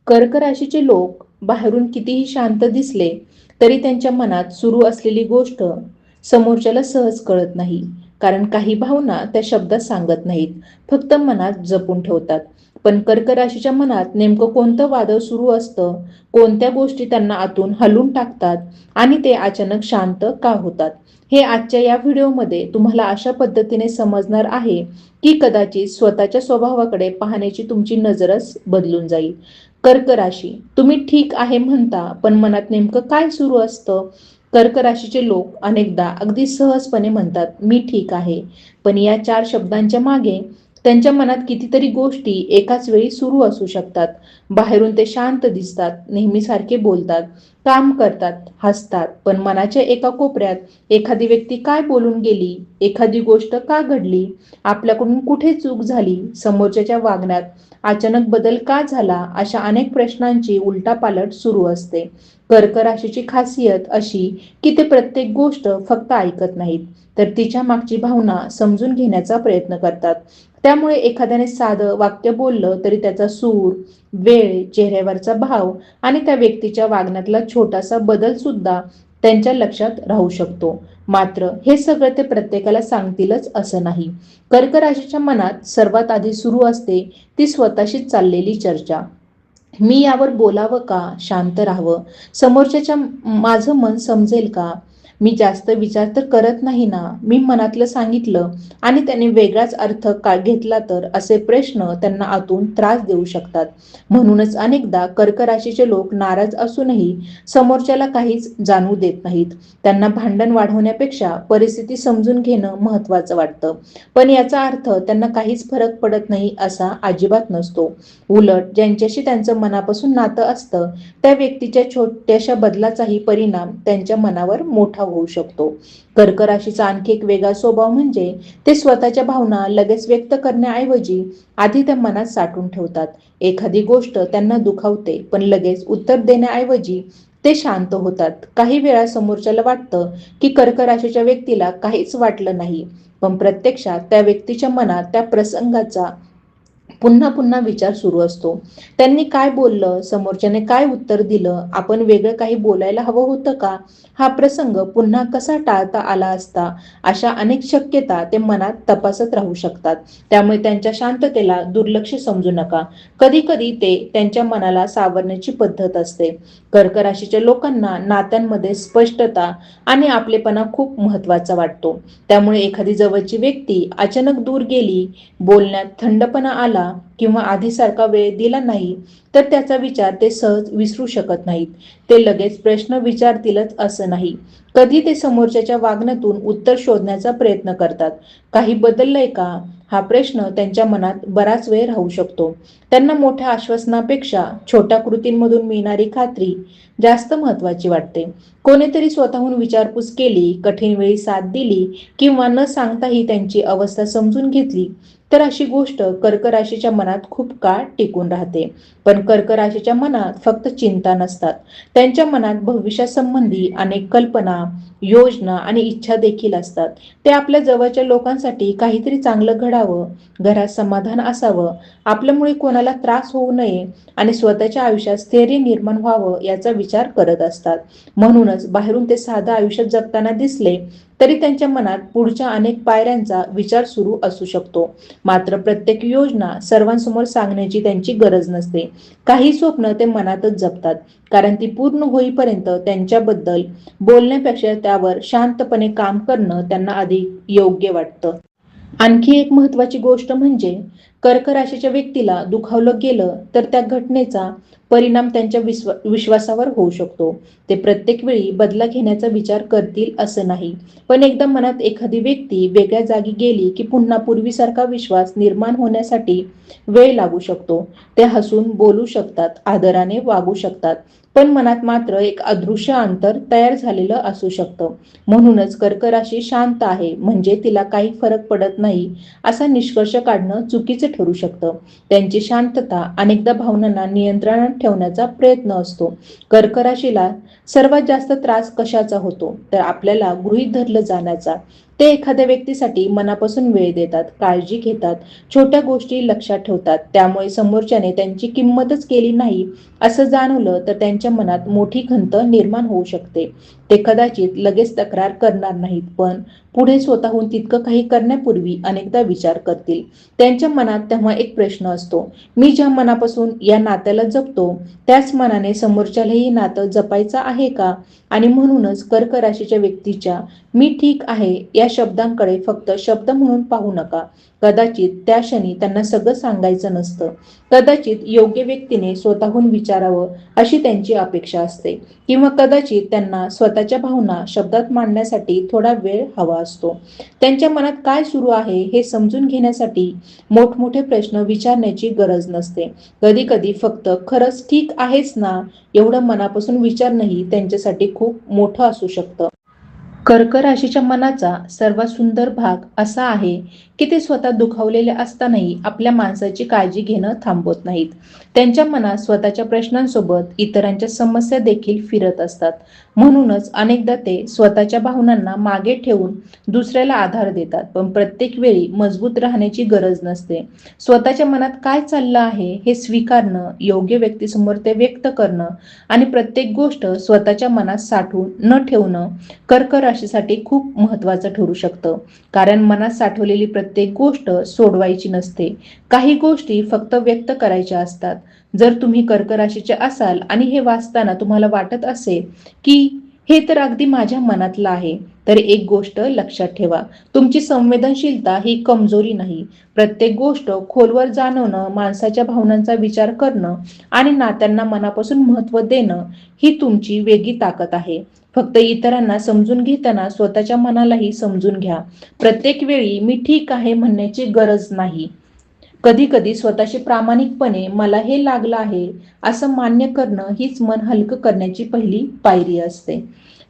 कर्क राशीचे लोक बाहेरून कितीही शांत दिसले तरी त्यांच्या मनात सुरू असलेली गोष्ट समोरच्याला सहज कळत नाही. कारण काही भावना त्या शब्दात सांगत नाहीत, फक्त मनात जपून ठेवतात. पण कर्क राशीच्या मनात नेमकं कोणतं वादळ सुरू असतं, कोणत्या गोष्टी त्यांना आतून हलवून टाकतात आणि ते अचानक शांत का होतात, हे आजच्या या व्हिडिओमध्ये तुम्हाला अशा पद्धतीने समजणार आहे की कदाचित स्वतःच्या स्वभावाकडे पाहण्याची तुमची नजरच बदलून जाईल. कर्क राशी, तुम्ही ठीक आहे म्हणता, पण मनात नेमकं काय सुरू असतं? कर्क राशीचे लोक अनेकदा अगदी सहजपणे म्हणतात, मी ठीक आहे. पण या 4 शब्दांच्या मागे त्यांच्या मनात कितीतरी गोष्टी एकाच वेळी सुरू असू शकतात. बाहेरून ते शांत दिसतात, नेहमीसारखे बोलतात, काम करतात, हसतात, पण मनाच्या एका कोपऱ्यात एखादी व्यक्ती काय बोलून गेली, एखादी गोष्ट का घडली, आपल्याकडून कुठे चूक झाली, समोरच्याच्या वागण्यात अचानक बदल का झाला, अशा अनेक प्रश्नांची उलटापालट सुरू असते. कर्क राशीची खासियत अशी की ते प्रत्येक गोष्ट फक्त ऐकत नाहीत, तर तिच्या मागची भावना समजून घेण्याचा प्रयत्न करतात. त्यामुळे एखाद्याने साधं वाक्य बोललं तरी त्याचा सूर, वेळ, चेहऱ्यावरचा भाव आणि त्या व्यक्तीच्या वागण्यातला छोटासा बदल सुद्धा त्यांच्या लक्षात राहू शकतो. मात्र हे सगळं ते प्रत्येकाला सांगतीलच असं नाही. कर्क राशीच्या मनात सर्वात आधी सुरू असते ती स्वतःशीच चाललेली चर्चा. मी यावर बोलावं का, शांत राहावं, समोरच्याच्या माझं मन समजेल का, मी जास्त विचार तर करत नाही ना, मी मनातलं सांगितलं आणि त्याने वेगळाच अर्थ का घेतला तर, असे प्रश्न त्यांना आतून त्रास देऊ शकतात. म्हणूनच अनेकदा कर्क राशीचे लोक नाराज असूनही समोरच्याला काहीच जाणवू देत नाहीत. त्यांना भांडण वाढवण्यापेक्षा परिस्थिती समजून घेणं महत्वाचं वाटतं. पण याचा अर्थ त्यांना काहीच फरक पडत नाही असा अजिबात नसतो. उलट ज्यांच्याशी त्यांचं मनापासून नातं असतं त्या व्यक्तीच्या छोट्याशा बदलाचाही परिणाम त्यांच्या मनावर मोठा होऊ शकतो. कर्क राशीचा आणखी एक वेगळा स्वभाव म्हणजे ते स्वतःच्या भावना लगेच व्यक्त करण्याऐवजी आधी त्या मनात साठवून ठेवतात. एखादी गोष्ट त्यांना दुखावते, पण लगेच उत्तर देण्याऐवजी ते शांत होतात. काही वेळा समोरच्याला वाटतं की कर्क राशीच्या व्यक्तीला काहीच वाटलं नाही, पण प्रत्यक्षात त्या व्यक्तीच्या मनात त्या प्रसंगाचा पुन्हा पुन्हा विचार सुरू असतो. त्यांनी काय बोललं, समोरच्याने काय उत्तर दिलं, आपण वेगळं काही बोलायला हवं होतं का, हा प्रसंग पुन्हा कसा टाळता आला असता, अशा अनेक शक्यता ते मनात तपासत राहू शकतात. त्यामुळे त्यांच्या शांततेला दुर्लक्ष समजू नका. कधी कधी ते त्यांच्या मनाला सावरण्याची पद्धत असते. कर्क राशीच्या लोकांना नात्यांमध्ये स्पष्टता आणि आपलेपणा खूप महत्वाचा वाटतो. त्यामुळे एखादी जवळची व्यक्ती अचानक दूर गेली, बोलण्यात थंडपणा आला किंवा आधीसारखा वेळ दिला नाही तर त्याचा विचार ते सहज विसरू शकत नाहीत. ते लगेच प्रश्न विचारतीलच असं नाही. कधी ते समोरच्याच्या वागण्यातून उत्तर शोधण्याचा प्रयत्न करतात. काही बदललंय का, हा प्रश्न त्यांच्या मनात बराच वेळ राहू शकतो. त्यांना मोठ्या आश्वासनापेक्षा छोट्या कृतींमधून मिळणारी खात्री जास्त महत्वाची वाटते. कोणीतरी स्वतःहून विचारपूस केली, कठीण वेळी साथ दिली किंवा न सांगताही त्यांची अवस्था समजून घेतली तर अशी गोष्ट कर्क राशीच्या मनात खूप काळ टिकून राहते. पण कर्क राशीच्या मनात फक्त चिंता नसतात, त्यांच्या मनात भविष्यासंबंधी अनेक कल्पना, योजना आणि इच्छा देखील असतात. ते आपल्या जवळच्या लोकांसाठी काहीतरी चांगलं घडावं, घरात समाधान असावं, आपल्यामुळे कोणाला त्रास होऊ नये आणि स्वतःच्या आयुष्यात स्थैर्य निर्माण व्हावं याचा विचार करत असतात. म्हणूनच बाहेरून ते साधं आयुष्य जगताना दिसले तरी त्यांच्या मनात पुढच्या अनेक पायऱ्यांचा विचार सुरू असू शकतो. मात्र प्रत्येक योजना सर्वांसमोर सांगण्याची त्यांची गरज नसते. काही स्वप्न ते मनातच जपतात, कारण ती पूर्ण होईपर्यंत त्यांच्याबद्दल बोलण्यापेक्षा त्यावर शांतपणे काम करणं त्यांना अधिक योग्य वाटतं. आणखी एक महत्वाची गोष्ट म्हणजे कर्क राशीच्या व्यक्तीला दुखावलं गेलं तर त्या घटनेचा परिणाम त्यांच्या विश्वासावर होऊ शकतो. ते प्रत्येक वेळी बदला घेण्याचा विचार करतील असं नाही, पण एकदा मनात एखादी व्यक्ती वेगळ्या जागी गेली की पुन्हा पूर्वीसारखा विश्वास निर्माण होण्यासाठी वेळ लागू शकतो. ते हसून बोलू शकतात, आदराने वागू शकतात, पण मनात मात्र एक अदृश्य अंतर तयार झालेलं असू शकतं. म्हणूनच कर्क राशी शांत आहे म्हणजे तिला काही फरक पडत नाही असा निष्कर्ष काढणं चुकीचं ठरू शकतं. त्यांची शांतता अनेकदा भावनांना नियंत्रणात ठेवण्याचा प्रयत्न असतो. कर्क राशीला सर्वात जास्त त्रास कशाचा होतो तर आपल्याला गृहीत धरलं जाण्याचा. ते एखाद्या व्यक्तीसाठी मनापासून वेळ देतात, काळजी घेतात, छोट्या गोष्टी लक्षात ठेवतात. त्यामुळे समोरच्याने त्यांची किंमतच केली नाही असं जाणवलं तर त्यांच्या मनात मोठी खंत निर्माण होऊ शकते. ते कदाचित लगेच तक्रार करणार नाहीत, पण पुढे स्वतःहून तितकं काही करण्यापूर्वी अनेकदा विचार करतील. त्यांच्या मनात तेव्हा एक प्रश्न असतो, मी ज्या मनापासून या नात्याला जपतो त्याच मनाने समोरच्यालाही नातं जपायचं आहे का? आणि म्हणूनच कर्क राशीच्या व्यक्तीच्या मी ठीक आहे या शब्दांकडे फक्त शब्द म्हणून पाहू नका. कदाचित त्या क्षणी त्यांना सगळं सांगायचं नसतं. कदाचित योग्य व्यक्तीने स्वतःहून विचारावं अशी त्यांची अपेक्षा असते, किंवा कदाचित त्यांना स्वतःच्या भावना शब्दात मांडण्यासाठी थोडा वेळ हवा असतो. त्यांच्या मनात काय सुरू आहे हे समजून घेण्यासाठी मोठमोठे प्रश्न विचारण्याची गरज नसते. कधी कधी फक्त खरंच ठीक आहेस ना एवढं मनापासून विचारणंही त्यांच्यासाठी खूप मोठं असू शकतं. कर्क राशीच्या मनाचा सर्वात सुंदर भाग असा आहे की ते स्वतः दुखावलेले असतानाही आपल्या माणसाची काळजी घेणं थांबवत नाहीत. त्यांच्या मनात स्वतःच्या प्रश्नांसोबत इतरांच्या समस्या देखील फिरत असतात. म्हणूनच अनेकदा ते स्वतःच्या भावनांना मागे ठेवून दुसऱ्याला आधार देतात. पण प्रत्येक वेळी मजबूत राहण्याची गरज नसते. स्वतःच्या मनात काय चाललं आहे हे स्वीकारणं, योग्य व्यक्तीसमोर ते व्यक्त करणं आणि प्रत्येक गोष्ट स्वतःच्या मनात साठवून न ठेवणं कर्क राशीसाठी खूप महत्त्वाचं ठरू शकतं. कारण मनात साठवलेली प्रत्येक गोष्ट सोडवायची नसते. काही गोष्टी फक्त व्यक्त करायच्या असतात. जर तुम्ही कर्क राशीचे असाल आणि हे वाचताना तुम्हाला वाटत असेल की हे तर अगदी माझ्या मनातलं आहे, तर एक गोष्ट लक्षात ठेवा, तुमची संवेदनशीलता ही कमजोरी नाही. प्रत्येक गोष्ट खोलवर जाणवणं, माणसाच्या भावनांचा विचार करणं आणि नात्यांना मनापासून महत्त्व देणं ही तुमची वेगळी ताकद आहे. फक्त इतरांना समजून घेताना स्वतःच्या मनालाही समजून घ्या. प्रत्येक वेळी मी ठीक आहे म्हणण्याची गरज नाही. कधी कधी स्वतःशी प्रामाणिकपणे मला हे लागलं आहे असं मान्य करणं हीच मन हलकं करण्याची पहिली पायरी असते.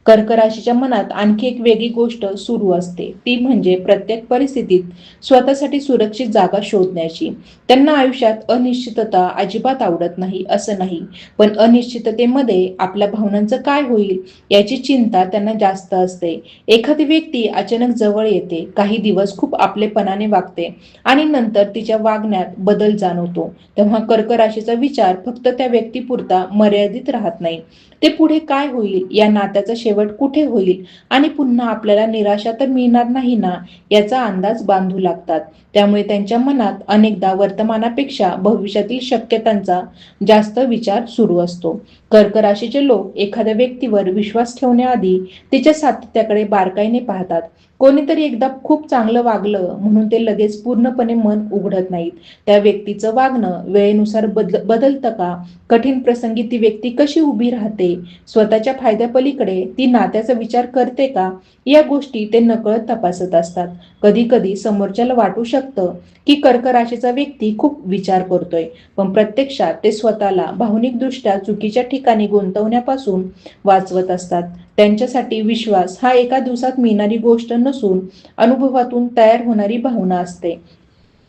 कर्क राशीच्या मनात आणखी एक वेगळी गोष्ट सुरू असते, ती म्हणजे प्रत्येक परिस्थितीत स्वतःसाठी सुरक्षित जागा शोधण्याची. त्यांना आयुष्यात अनिश्चितता अजिबात आवडत नाही असं नाही, पण अनिश्चिततेमध्ये आपल्या भावनांचं काय होईल याची चिंता त्यांना जास्त असते. एखादी व्यक्ती अचानक जवळ येते, काही दिवस खूप आपलेपणाने वागते आणि नंतर तिच्या वागण्यात बदल जाणवतो. तेव्हा कर्क राशीचा विचार फक्त त्या व्यक्तीपुरता मर्यादित राहत नाही. ते पुढे काय होईल, या नात्याचा शेवट कुठे होईल आणि पुन्हा आपल्याला निराशा तर मिळणार नाही ना याचा अंदाज बांधू लागतात. त्यामुळे त्यांच्या मनात अनेकदा वर्तमानापेक्षा भविष्यातील शक्यतांचा जास्त विचार सुरू असतो. कर्क राशीचे लोक एखाद्या व्यक्तीवर विश्वास ठेवण्याआधी तिच्या सातत्याकडे बारकाईने पाहतात. कोणीतरी एकदा खूप चांगलं वागलं म्हणून ते लगेच पूर्णपणे मन उघडत नाहीत. त्या व्यक्तीचं वागणं वेळेनुसार बदलतं का? कठीण प्रसंगी ती व्यक्ती कशी उभी राहते? स्वतःच्या फायद्यापलीकडे ती नात्याचा विचार करते का? या गोष्टी ते नकळत तपासत असतात. कधी कधी समोरच्याला वाटू शकतं की कर्क राशीचा व्यक्ती खूप विचार करतोय, पण प्रत्यक्षात ते स्वतःला भावनिकदृष्ट्या चुकीच्या ठिकाणी गुंतवण्यापासून वाचवत असतात. त्यांच्यासाठी विश्वास हा एका दिवसात मिळणारी गोष्ट नसून अनुभवातून तयार होणारी भावना असते.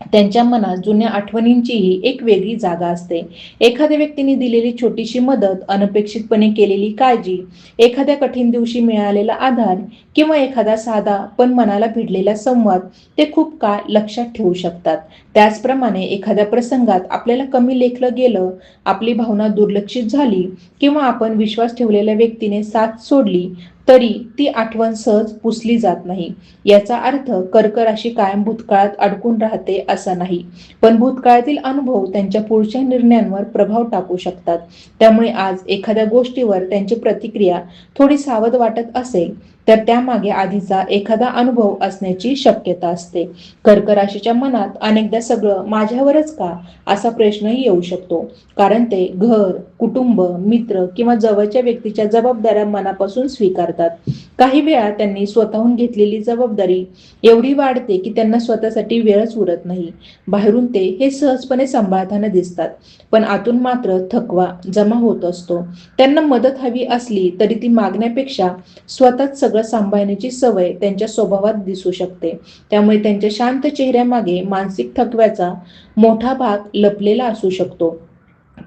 त्यांच्या मनात जुन्या आठवणींचीही एक वेगळी जागा असते. एखाद्या व्यक्तीने दिलेली छोटीशी मदत, अनपेक्षितपणे केलेली काळजी, एखाद्या कठीण दिवशी मिळालेला आधार किंवा एखादा साधा पण मनाला भिडलेला संवाद ते खूप काळ लक्षात ठेवू शकतात. त्याचप्रमाणे एखाद्या प्रसंगात आपल्याला कमी लेखलं गेलं, आपली भावना दुर्लक्षित झाली किंवा आपण विश्वास ठेवलेल्या व्यक्तीने साथ सोडली तरी ती आठवण सहज पुसली जात नाही. याचा अर्थ कर्क राशी कायम भूतकाळात अडकून राहते असा नाही, पण भूतकाळातील अनुभव त्यांच्या पुढच्या निर्णयांवर प्रभाव टाकू शकतात. त्यामुळे आज एखाद्या गोष्टीवर त्यांची प्रतिक्रिया थोडी सावध वाटत असेल तर त्यामागे आधीचा एखादा अनुभव असण्याची शक्यता असते. कर्क राशीच्या मनात अनेकदा सगळं माझ्यावरच का असा प्रश्नही येऊ शकतो, कारण ते घर, कुटुंब, मित्र किंवा जवळच्या व्यक्तीच्या जबाबदाऱ्या मनापासून स्वीकारतात. काही वेळा त्यांनी स्वतःहून घेतलेली जबाबदारी एवढी वाढते की त्यांना स्वतःसाठी वेळच उरत नाही. बाहेरून ते हे सहजपणे सांभाळताना दिसतात, पण आतून मात्र थकवा जमा होत असतो. त्यांना मदत हवी असली तरी ती मागण्यापेक्षा स्वतःच सगळं सांभाळण्याची सवय त्यांच्या स्वभावात दिसू शकते. त्यामुळे त्यांच्या शांत चेहऱ्यामागे मानसिक थकव्याचा मोठा भाग लपलेला असू शकतो.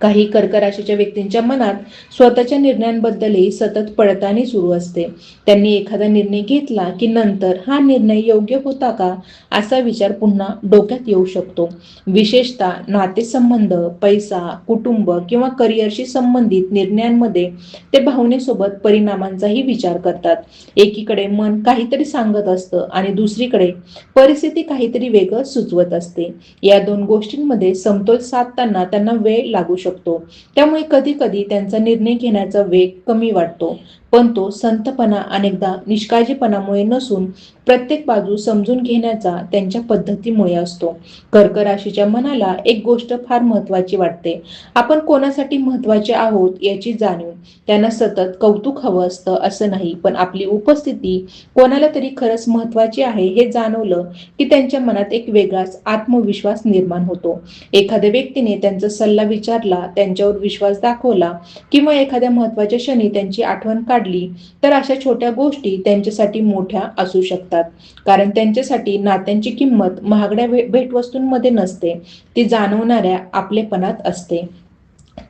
काही कर्क राशीच्या व्यक्तींच्या मनात स्वतःच्या निर्णयांबद्दलही सतत पडताळणी सुरू असते. त्यांनी एखादा निर्णय घेतला की नंतर हा निर्णय योग्य होता का असा विचार पुन्हा डोक्यात येऊ शकतो. विशेषतः नातेसंबंध, पैसा, कुटुंब किंवा करिअरशी संबंधित निर्णयांमध्ये ते भावनेसोबत परिणामांचाही विचार करतात. एकीकडे मन काहीतरी सांगत असतं आणि दुसरीकडे परिस्थिती काहीतरी वेगळं सुचवत असते. या दोन गोष्टींमध्ये समतोल साधताना त्यांना वेळ लागू शकतो. त्यामुळे कधी कधी त्यांचा निर्णय घेण्याचा वेग कमी वाटतो, पण तो संथपणा अनेकदा निष्काळजीपणामुळे नसून प्रत्येक बाजू समजून घेण्याचा त्यांच्या पद्धतीमुळे असतो. कर्क राशीच्या मनाला एक गोष्ट फार महत्वाची वाटते. आपण कोणासाठी महत्वाचे आहोत याची जाणीव. त्यांना सतत कौतुक हवं असतं असं नाही, पण आपली उपस्थिती कोणाला तरी खरंच महत्वाची आहे हे जाणवलं की त्यांच्या मनात एक वेगळाच आत्मविश्वास निर्माण होतो. एखाद्या व्यक्तीने त्यांचा सल्ला विचारला, त्यांच्यावर विश्वास दाखवला किंवा एखाद्या महत्वाच्या क्षणी त्यांची आठवण काढली तर अशा छोट्या गोष्टी त्यांच्यासाठी मोठ्या असू शकतात. कारण त्यांच्यासाठी नात्यांची किंमत महागड्या भेटवस्तूंमध्ये नसते, ती जाणवणाऱ्या आपलेपणात असते.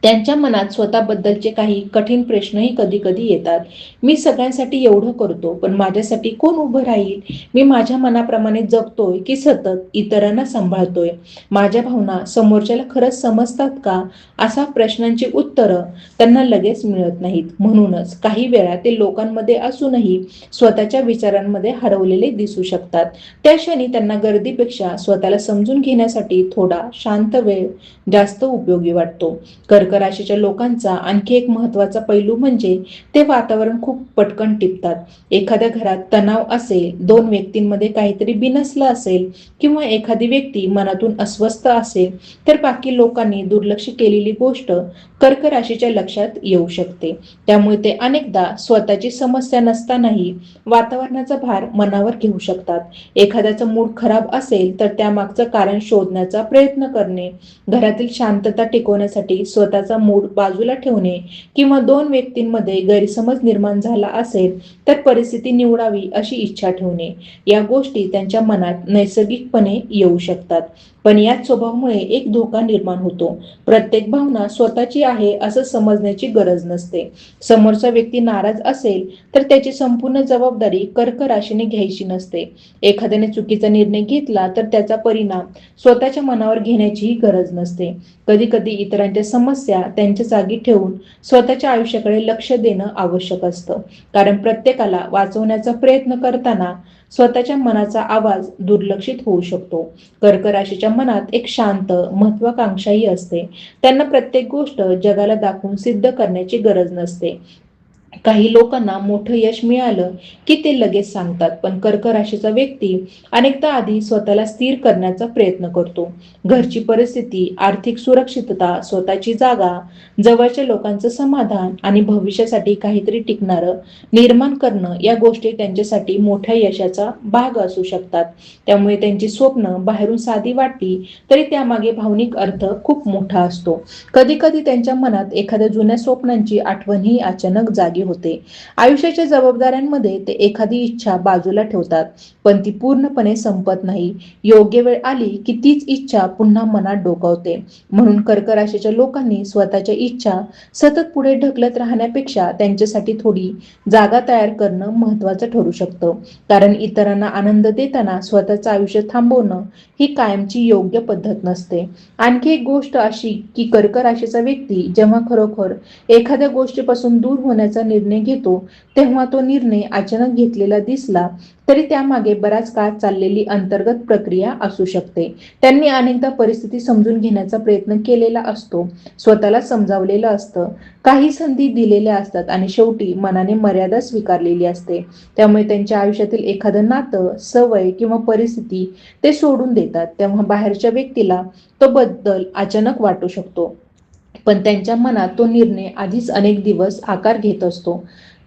त्यांच्या मनात स्वतःबद्दलचे काही कठीण प्रश्नही कधी कधी येतात. मी सगळ्यांसाठी एवढं करतो, पण माझ्यासाठी कोण उभं राहील? मी माझ्या मनाप्रमाणे जगतोय की सतत इतरांना सांभाळतोय? माझ्या भावना समोरच्याला खरंच समजतात का? अशा प्रश्नांची उत्तरं त्यांना लगेच मिळत नाहीत. म्हणूनच काही वेळा ते लोकांमध्ये असूनही स्वतःच्या विचारांमध्ये हरवलेले दिसू शकतात. त्या क्षणी त्यांना गर्दीपेक्षा स्वतःला समजून घेण्यासाठी थोडा शांत वेळ जास्त उपयोगी वाटतो. कर्क राशीच्या लोकांचा आणखी एक महत्वाचा पैलू म्हणजे ते वातावरण खूप पटकन टिपतात. एखाद्या घरात तणाव असेल, दोन व्यक्तींमध्ये काहीतरी बिनसलं असेल किंवा एखादी व्यक्ती मनातून अस्वस्थ असेल तर बाकी लोकांनी दुर्लक्ष केलेली गोष्ट कर्क राशीच्या लक्षात येऊ शकते. त्यामुळे ते अनेकदा स्वतःची समस्या नसतानाही वातावरणाचा भार मनावर घेऊ शकतात. एखाद्याचा मूड खराब असेल तर त्यामागचं कारण शोधण्याचा प्रयत्न करणे, घरातील शांतता टिकवण्यासाठी स्वतःचा मूड बाजूला ठेवणे किंवा दोन व्यक्तींमध्ये गैरसमज निर्माण झाला असेल तर परिस्थिती निवडावी अशी इच्छा ठेवणे, या गोष्टी त्यांच्या मनात नैसर्गिकपणे येऊ शकतात. पण याच स्वभावामुळे एक धोका निर्माण होतो. प्रत्येक भावना स्वतःची आहे असं समजण्याची गरज नसते. समोरचा व्यक्ती नाराज असेल तर त्याची संपूर्ण जबाबदारी कर्क राशीने घ्यायची नसते. एखाद्याने चुकीचा निर्णय घेतला तर त्याचा परिणाम स्वतःच्या मनावर घेण्याचीही गरज नसते. कधी कधी इतरांच्या समस्या त्यांच्या जागी ठेवून स्वतःच्या आयुष्याकडे लक्ष देणं आवश्यक असतं. कारण प्रत्येकाला वाचवण्याचा प्रयत्न करताना स्वतःच्या मनाचा आवाज दुर्लक्षित होऊ शकतो. कर्क राशीच्या मनात एक शांत महत्वाकांक्षाही असते. त्यांना प्रत्येक गोष्ट जगाला दाखवून सिद्ध करण्याची गरज नसते. काही लोकांना मोठं यश मिळालं की ते लगेच सांगतात, पण कर्क राशीचा व्यक्ती अनेकदा आधी स्वतःला स्थिर करण्याचा प्रयत्न करतो. घरची परिस्थिती, आर्थिक सुरक्षितता, स्वतःची जागा, जवळच्या लोकांचं समाधान आणि भविष्यासाठी काहीतरी टिकणारं निर्माण करणं या गोष्टी त्यांच्यासाठी मोठ्या यशाचा भाग असू शकतात. त्यामुळे त्यांची स्वप्न बाहेरून साधी वाटली तरी त्यामागे भावनिक अर्थ खूप मोठा असतो. कधी कधी त्यांच्या मनात एखाद्या जुन्या स्वप्नांची आठवणही अचानक जागी होते. आयुष्याच्या जबाबदाऱ्यांमध्ये ते एखादी इच्छा बाजूला ठेवतात, पण ती पूर्णपणे संपत नाही. योग्य वेळ आली की तीच इच्छा पुन्हा मनात डोकावते. म्हणून कर्क राशीच्या लोकांनी स्वतःच्या इच्छा सतत पुढे ढकलत राहण्यापेक्षा त्यांच्यासाठी थोडी जागा तयार करणं महत्वाचं ठरू शकतं. कारण इतरांना आनंद देताना स्वतःचं आयुष्य थांबवणं ही कायमची योग्य पद्धत नसते. आणखी एक गोष्ट अशी की कर्क राशीचा व्यक्ती जेव्हा खरोखर एखाद्या गोष्टीपासून दूर होण्याचा निर्णय घेतो तेव्हा तो निर्णय अचानक घेतलेला दिसला तरी त्यामागे बराच काळ चाललेली अंतर्गत प्रक्रिया असू शकते. त्यांनी अनेकदा परिस्थिती समजून घेण्याचा प्रयत्न केलेला असतो, स्वतःला समजावलेलं असतं, काही संधी दिलेल्या असतात आणि शेवटी मनाने मर्यादा स्वीकारलेली असते. त्यामुळे त्यांच्या आयुष्यातील एखादं नातं, सवय किंवा परिस्थिती ते सोडून देतात. तेव्हा बाहेरच्या व्यक्तीला तो बदल अचानक वाटू शकतो, पण त्यांच्या मनात तो निर्णय आधीच अनेक दिवस आकार घेत असतो.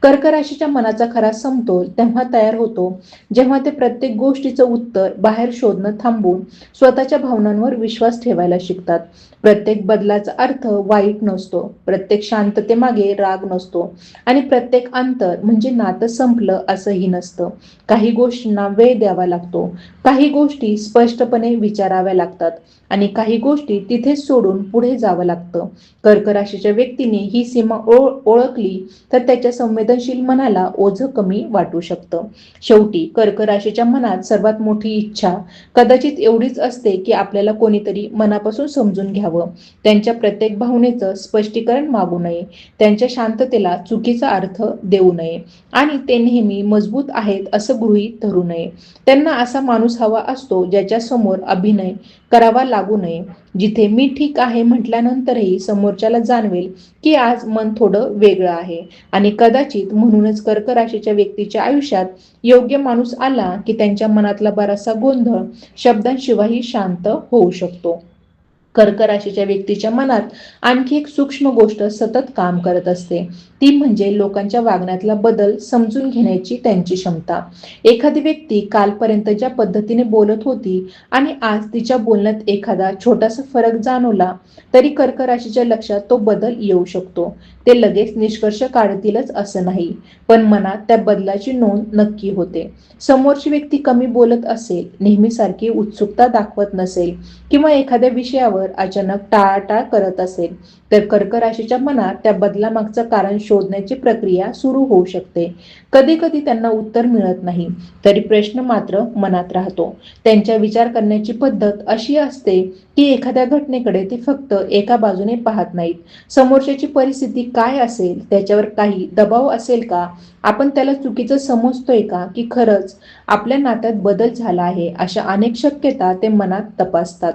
कर्क राशीच्या मनाचा खरा समतोल तेव्हा तयार होतो जेव्हा ते प्रत्येक गोष्टीचं उत्तर बाहेर शोधणं थांबून स्वतःच्या भावनांवर विश्वास ठेवायला शिकतात. प्रत्येक बदलाचा अर्थ वाईट नसतो, प्रत्येक शांततेमागे राग नसतो आणि प्रत्येक अंतर म्हणजे नातं संपलं असंही नसतं. काही गोष्टींना वेळ द्यावा लागतो, काही गोष्टी स्पष्टपणे विचाराव्या लागतात आणि काही गोष्टी तिथेच सोडून पुढे जावं लागतं. कर्क राशीच्या व्यक्तीने ही सीमा ओळखली तर त्याच्या संवेदनशील मनाला ओझं कमी वाटू शकतं. शेवटी कर्क राशीच्या मनात सर्वात मोठी इच्छा कदाचित एवढीच असते की आपल्याला कोणीतरी मनापासून समजून घ्यावं, त्यांच्या प्रत्येक भावनेचं स्पष्टीकरण मागू नये, त्यांच्या शांततेला चुकीचा अर्थ देऊ नये आणि ते नेहमी मजबूत आहेत असं गृहीत धरू नये. त्यांना असा माणूस हवा असतो ज्याच्या समोर अभिनय करावा लागू नये, जिथे मी ठीक आहे म्हटल्यानंतरही समोरच्याला जाणवेल की आज मन थोडं वेगळं आहे. आणि कदाचित म्हणूनच कर्क राशीच्या व्यक्तीच्या आयुष्यात योग्य माणूस आला की त्यांच्या मनातला बराचसा गोंधळ शब्दांशिवायही शांत होऊ शकतो. कर्क राशीच्या व्यक्तीच्या मनात आणखी एक सूक्ष्म गोष्ट सतत काम करत असते, ती म्हणजे लोकांच्या वागण्यातला बदल समजून घेण्याची त्यांची क्षमता. एखादी व्यक्ती कालपर्यंत ज्या पद्धतीने बोलत होती आणि आज तिच्या बोलण्यात एखादा छोटासा फरक जाणवला तरी कर्क राशीच्या लक्षात तो बदल येऊ शकतो. ते लगेच निष्कर्ष काढतीलच असं नाही, पण मनात त्या बदलाची नोंद नक्की होते. समोरची व्यक्ती कमी बोलत असेल, नेहमीसारखी उत्सुकता दाखवत नसेल किंवा एखाद्या विषयावर अचानक टाळाटाळ करत असेल तर कर्क राशीच्या मनात त्या बदलामागचं कारण शोधण्याची प्रक्रिया सुरू होऊ शकते. कधी कधी त्यांना उत्तर मिळत नाही तरी प्रश्न मात्र मनात राहतो. त्यांच्या विचार करण्याची पद्धत अशी असते की एखाद्या घटनेकडे ते फक्त एका बाजूने पाहत नाहीत. समोरच्याची परिस्थिती काय असेल, त्याच्यावर काही दबाव असेल का, आपण त्याला चुकीचं समजतोय का की खरंच आपल्या नात्यात बदल झाला आहे, अशा अनेक शक्यता ते मनात तपासतात.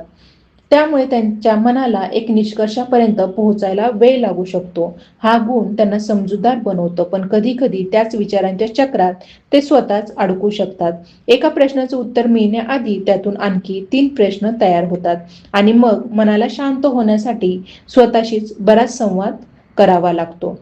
त्यामुळे त्यांच्या मनाला एक निष्कर्षापर्यंत पोहोचायला वेळ लागू शकतो. हा गुण त्यांना समजूतदार बनवतो, पण कधी कधी त्याच विचारांच्या चक्रात ते स्वतःच अडकू शकतात. एका प्रश्नाचं उत्तर मिळण्याआधी त्यातून आणखी 3 प्रश्न तयार होतात आणि मग मनाला शांत होण्यासाठी स्वतःशीच बराच संवाद करावा लागतो.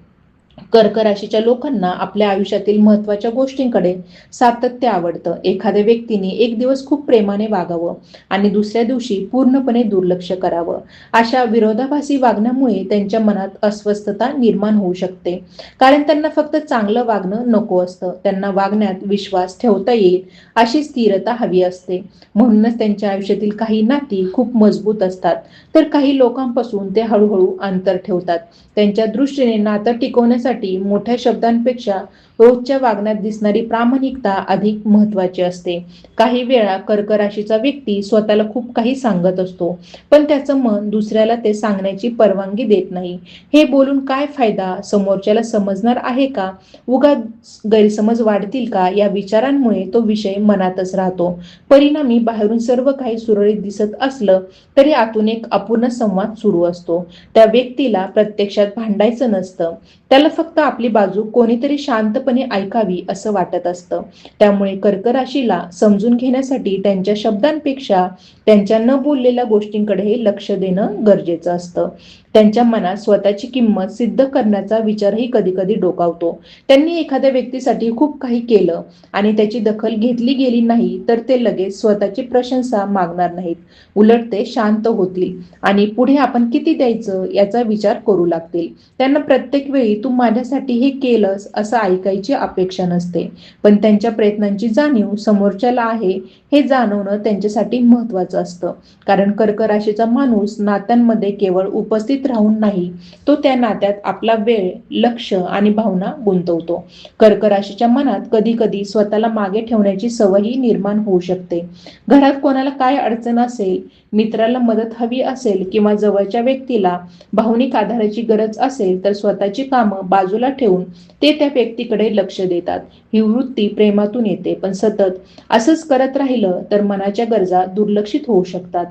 कर्क राशीच्या लोकांना आपल्या आयुष्यातील महत्त्वाच्या गोष्टींकडे सातत्य आवडतं. एखाद्या व्यक्तीने एक दिवस खूप प्रेमाने वागावं आणि दुसऱ्या दिवशी पूर्णपणे दुर्लक्ष करावं. अशा विरोधाभासी वागण्यामुळे त्यांच्या मनात अस्वस्थता निर्माण होऊ शकते, कारण त्यांना फक्त चांगलं वागणं नको असतं, त्यांना वागण्यात विश्वास ठेवता येईल अशी स्थिरता हवी असते. म्हणूनच त्यांच्या आयुष्यातील काही नाती खूप मजबूत असतात तर काही लोकांपासून ते हळूहळू अंतर ठेवतात. त्यांच्या दृष्टीने नातं टिकवण्यासाठी मोठ्या शब्दांपेक्षा रोजच्या वागण्यात दिसणारी प्रामाणिकता अधिक महत्त्वाची असते. काही वेळा कर्क राशीचा व्यक्ती स्वतःला खूप काही सांगत असतो, पण त्याचं मन दुसऱ्याला ते सांगण्याची परवानगी देत नाही. हे बोलून काय फायदा, समोरच्याला समजणार आहे का, उगाच गैरसमज वाढतील का, या विचारांमुळे तो विषय मनातच राहतो. परिणामी बाहेरून सर्व काही सुरळीत दिसत असलं तरी आतून एक अपूर्ण संवाद सुरू असतो. त्या व्यक्तीला प्रत्यक्षात भांडायचं नसतं, त्याला फक्त आपली बाजू कोणीतरी शांतपणे ऐकावी असं वाटत असतं. त्यामुळे कर्क राशीला समजून घेण्यासाठी त्यांच्या शब्दांपेक्षा त्यांच्या न बोललेल्या गोष्टींकडे लक्ष देणं गरजेचं असतं. त्यांच्या मनात स्वतःची किंमत सिद्ध करण्याचा विचारही कधी कधी डोकावतो. त्यांनी एखाद्या व्यक्तीसाठी खूप काही केलं आणि त्याची दखल घेतली गेली नाही तर ते लगेच स्वतःची प्रशंसा मागणार नाहीत. उलट ते शांत होतील आणि पुढे आपण किती द्यायचं याचा विचार करू लागतील. त्यांना प्रत्येक वेळी तू माझ्यासाठी हे केलंस असं ऐकायची अपेक्षा नसते, पण त्यांच्या प्रयत्नांची जाणीव समोरच्याला आहे हे जाणवणं त्यांच्यासाठी महत्त्वाचं असतं. कारण कर्क राशीचा माणूस नात्यांमध्ये केवळ उपस्थित राहून नाही, तो त्या नात्यात आपला वेळ, लक्ष आणि भावना गुंतवतो. कर्क राशीच्या मनात कधी कधी स्वतःला मागे ठेवण्याची सवयही निर्माण होऊ शकते. घरात कोणाला काय अडचण असेल, मित्राला मदत हवी असेल किंवा जवळच्या व्यक्तीला भावनिक आधाराची गरज असेल तर स्वतःची कामं बाजूला ठेवून ते त्या व्यक्तीकडे लक्ष देतात. ही वृत्ती प्रेमातून येते, पण सतत असंच करत राहिलं तर मनाच्या गरजा दुर्लक्षित होऊ शकतात.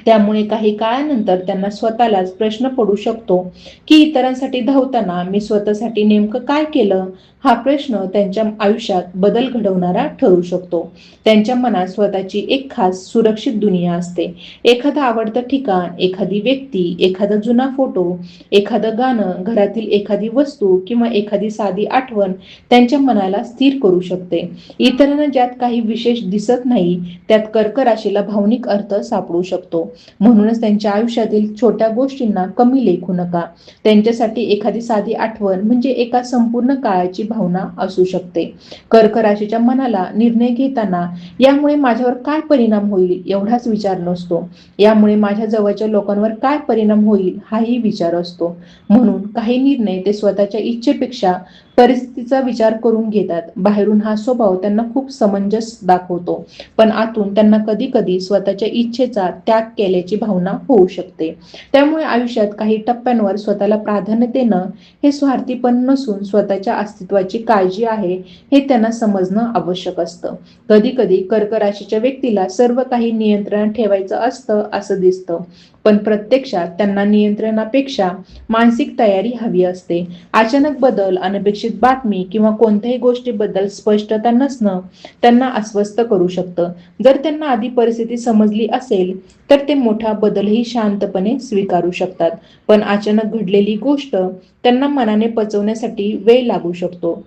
त्यामुळे काही काळानंतर त्यांना स्वतःलाच प्रश्न पडू शकतो की इतरांसाठी धावताना मी स्वतःसाठी नेमकं काय केलं. हा प्रश्न त्यांच्या आयुष्यात बदल घडवणारा ठरू शकतो. त्यांच्या मनात स्वतःची एक खास सुरक्षित दुनिया असते. एखादं आवडतं ठिकाण, एखादी व्यक्ती, एखादा जुना फोटो, एखादं गाणं, घरातील एखादी वस्तू किंवा एखादी साधी आठवण त्यांच्या मनाला स्थिर करू शकते. इतरांना ज्यात काही विशेष दिसत नाही त्यात कर्क राशीला भावनिक अर्थ सापडू शकतो. म्हणूनच त्यांच्या आयुष्यातील छोट्या गोष्टींना कमी लेखू नका. त्यांच्यासाठी एखादी साधी आठवण म्हणजे एका संपूर्ण काळाची भावना असू शकते. कर्क राशीच्या मनाला निर्णय घेताना यामुळे माझ्यावर काय परिणाम होईल एवढाच विचार नसतो, यामुळे माझ्या जवळच्या लोकांवर काय परिणाम होईल हाही विचार असतो. म्हणून काही निर्णय ते स्वतःच्या इच्छेपेक्षा परिस्थितीचा विचार करून घेतात. बाहेरून हा स्वभाव त्यांना खूप समंजस दाखवतो, पण आतून त्यांना कधी कधी स्वतःच्या इच्छेचा त्याग केल्याची भावना होऊ शकते. त्यामुळे आयुष्यात काही टप्प्यांवर स्वतःला प्राधान्य देणं हे स्वार्थीपण नसून स्वतःच्या अस्तित्वाची काळजी आहे हे त्यांना समजणं आवश्यक असतं. कधी कधी कर्क राशीच्या व्यक्तीला सर्व काही नियंत्रणात ठेवायचं असतं असं दिसतं, पण प्रत्यक्षात त्यांना नियंत्रणापेक्षा मानसिक तयारी हवी असते. अचानक बदल, अनपेक्षित बातमी किंवा कोणत्याही गोष्टीबद्दल स्पष्टता नसणं त्यांना अस्वस्थ करू शकतं. जर त्यांना आधी परिस्थिती समजली असेल तर ते मोठा बदलही शांतपणे स्वीकारू शकतात, पण अचानक घडलेली गोष्ट त्यांना मनाने पचवण्यासाठी वेळ लागू शकतो.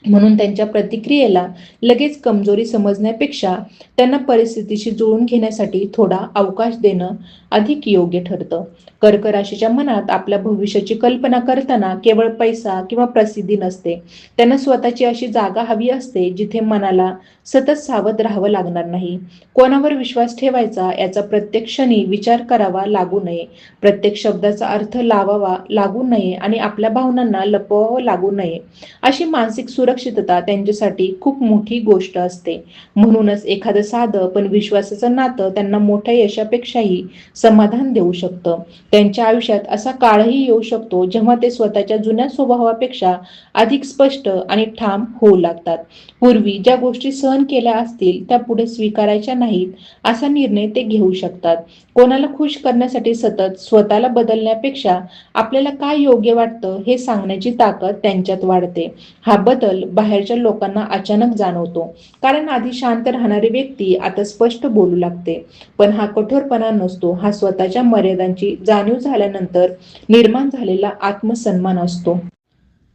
म्हणून त्यांच्या प्रतिक्रियेला लगेच कमजोरी समजण्यापेक्षा त्यांना परिस्थितीशी जुळवून घेण्यासाठी थोडा अवकाश देणं अधिक योग्य ठरतं. कर्क राशीच्या मनात आपल्या भविष्याची कल्पना करताना केवळ पैसा किंवा प्रसिद्धी नसते. त्यांना स्वतःची अशी जागा हवी असते जिथे मनाला सतत सावध राहावं लागणार नाही. कोणावर विश्वास ठेवायचा याचा प्रत्येक क्षणी विचार करावा लागू नये, प्रत्येक शब्दाचा अर्थ लावावा लागू नये आणि आपल्या भावनांना लपवावं लागू नये. अशी मानसिक सुरक्षितता त्यांच्यासाठी खूप मोठी गोष्ट असते. म्हणूनच एखादं साधं पण विश्वासाचं नातं त्यांना मोठ्या यशापेक्षाही समाधान देऊ शकतं. त्यांच्या आयुष्यात असा काळही येऊ शकतो जेव्हा ते स्वतःच्या जुन्या स्वभावापेक्षा अधिक स्पष्ट आणि ठाम होऊ लागतात. पूर्वी ज्या गोष्टी सहन केल्या असतील त्या पुढे स्वीकारायच्या नाहीत असा निर्णय ते घेऊ शकतात. कोणाला खुश करण्यासाठी सतत स्वतःला बदलण्यापेक्षा आपल्याला काय योग्य वाटतं हे सांगण्याची ताकद त्यांच्यात वाढते. हा बदल बाहेरच्या लोकांना अचानक जाणवतो, कारण आधी शांत राहणारी व्यक्ती आता स्पष्ट बोलू लागते. पण हा कठोरपणा नसतो, हा स्वतःच्या मर्यादांची जाणीव झाल्यानंतर निर्माण झालेला आत्मसन्मान असतो.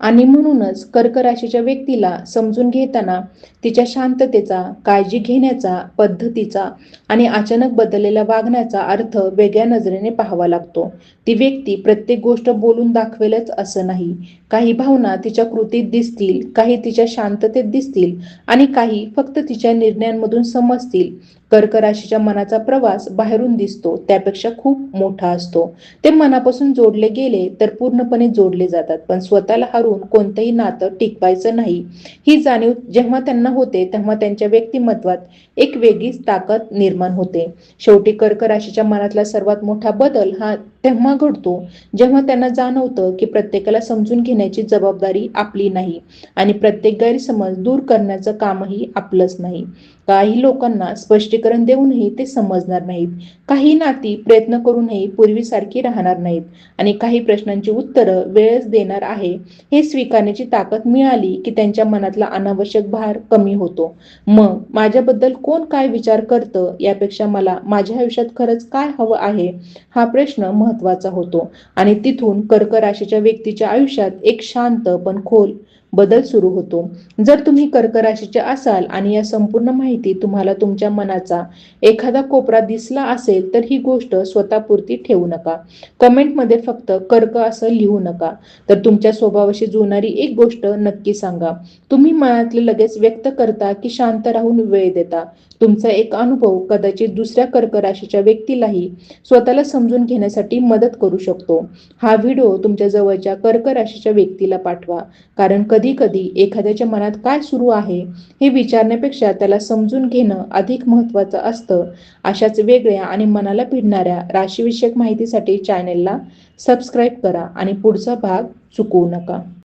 आणि म्हणूनच कर्क राशीच्या व्यक्तीला समजून घेताना तिच्या शांततेचा, काळजी घेण्याचा पद्धतीचा आणि अचानक बदललेल्या वागण्याचा अर्थ वेगळ्या नजरेने पाहावा लागतो. ती व्यक्ती प्रत्येक गोष्ट बोलून दाखवेलच असं नाही. काही भावना तिच्या कृतीत दिसतील, काही तिच्या शांततेत दिसतील आणि काही फक्त तिच्या निर्णयांमधून समजतील. कर्क राशीच्या मनाचा प्रवास बाहेरून दिसतो त्यापेक्षा खूप मोठा असतो. ते मनापासून जोडले गेले तर पूर्णपणे जोडले जातात, पण स्वतःला हरून कोणतंही नातं टिकवायचं नाही ही जाणीव जेव्हा त्यांना होते तेव्हा त्यांच्या व्यक्तिमत्वात एक वेगळीच ताकद निर्माण होते. शेवटी कर्क राशीच्या मनातला सर्वात मोठा बदल हा तेव्हा घडतो जेव्हा त्यांना जाणवतं की प्रत्येकाला समजून घेण्याची जबाबदारी आपली नाही आणि प्रत्येक गैरसमज दूर करण्याचं कामही आपलंच नाही. काही लोकांना स्पष्टीकरण देऊनही ते समजणार नाहीत, काही नाती प्रयत्न करूनही पूर्वीसारखी राहणार नाहीत आणि काही प्रश्नांची उत्तरं वेळच देणार आहे हे स्वीकारण्याची ताकद मिळाली की त्यांच्या मनातला अनावश्यक भार कमी होतो. मग माझ्याबद्दल कोण काय विचार करतं यापेक्षा मला माझ्या आयुष्यात खरंच काय हवं आहे हा प्रश्न महत्त्वाचा होतो. आणि तिथून कर्क राशीच्या व्यक्तीच्या आयुष्यात एक शांत पण खोल बदल सुरू होतो. जर तुम्ही कर्क राशीचे असाल आणि या संपूर्ण माहिती तुम्हाला तुमच्या मनाचा एखादा कोपरा दिसला असेल तर ही गोष्ट स्वतःपुरती ठेवू नका. कमेंटमध्ये फक्त कर्क असं लिहू नका, तर तुमच्या स्वभावाशी जुळणारी एक गोष्ट नक्की सांगा. तुम्ही मनातले लगेच व्यक्त करता की शांत राहून वेळ देता. तुमचा एक अनुभव कदाचित दुसऱ्या कर्क राशीच्या व्यक्तीलाही स्वतःला समजून घेण्यासाठी मदत करू शकतो. हा व्हिडिओ तुमच्या जवळच्या कर्क राशीच्या व्यक्तीला पाठवा, कारण कधी कधी एखाद्याच्या मनात काय सुरू आहे हे विचारण्यापेक्षा त्याला समजून घेणं अधिक महत्त्वाचं असतं. अशाच वेगळ्या आणि मनाला भिडणाऱ्या राशीविषयक माहितीसाठी चॅनेलला सबस्क्राईब करा आणि पुढचा भाग चुकवू नका.